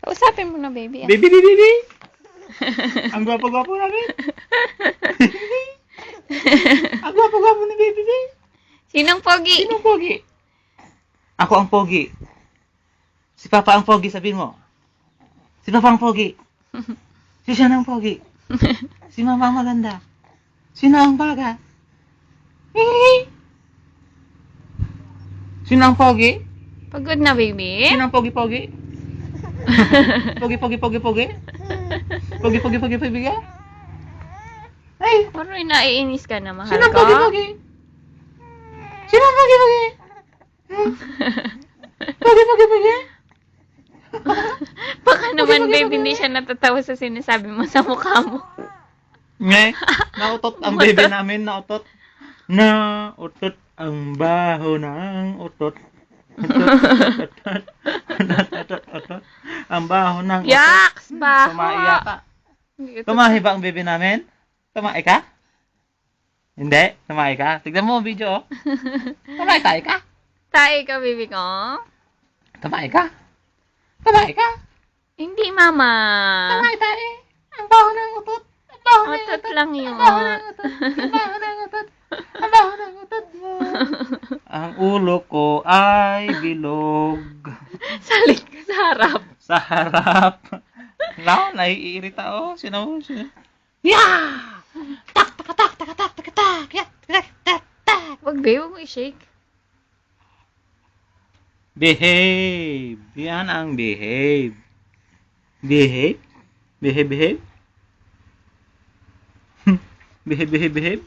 Kausapin mo na, baby. Baby, baby, baby. Ang gwapo-gwapo namin. Ang gwapo-gwapo ni baby, baby. Sinong pogi? Sinong pogi? Ako ang pogi. Si Papa ang pogi, sabihin mo. Si Papa ang pogi. Si Siya ang pogi. Si Mama ang maganda. Sino ang baga? Sino ang pogi? Pagod na, baby? Sino ang pogi-pogi? Pogi-pogi-pogi-pogi? Pogi-pogi-pogi-pogi? Ay! Parang naiinis ka na, mahal Sino ang ko. pogi-pogi? Sino ang pogi-pogi? Pogi-pogi-pogi? Baka naman, baby, hindi siya natatawa sa sinasabi mo sa mukha mo. Ngay, nautot ang bebe namin, nautot. Nautot ang baho ng utot. Utot. Ang baho ng utot. Yaks! Baho! Tumahiya ka. Tumahi ba ang bebe namin? Tumahi ka? Hindi, tumahi ka. Tignan mo ang video, oh. Tumahi ka? Tae ka, baby ko. Tumahi ka? Tumahi ka? Hindi, mama. Tumahi tayo. Ang baho ng utot. Ang baho ng Otot lang yun. Ang baho ng utot. Ang baho ng utot. Ang baho ng utot mo. Ang ulo ko ay bilog. Salik ka sa harap. Sa harap. Naiirita, oh. Sino? Yeah! Tak, tak, tak, tak, tak, tak, tak, tak, tak, tak, tak. Wag, babe. Huwag mo i-shake. Behave. Yan ang behave. Behave? Behave? Behave?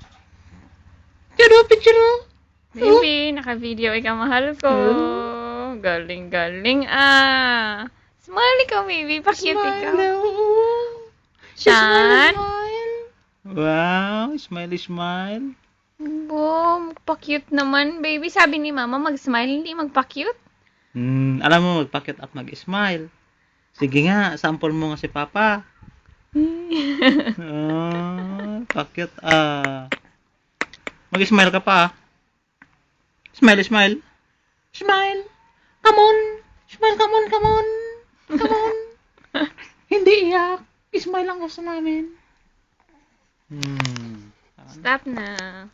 Picture. Baby, naka-video ikaw, mahal ko. Galing-galing, ah. Smile ikaw, baby. Pa-cute ikaw. Shan? Wow, smile. Boom, pa-cute naman, baby. Sabi ni mama, mag-smile, hindi magpa-cute. Alam mo, mag-cute at mag-smile. Sige nga, sample mo nga si Papa. Pa-cute, Mag-smile ka pa. Smile. Smile. Come on. Smile, come on. Hindi iyak. Smile lang gusto namin. Stop na.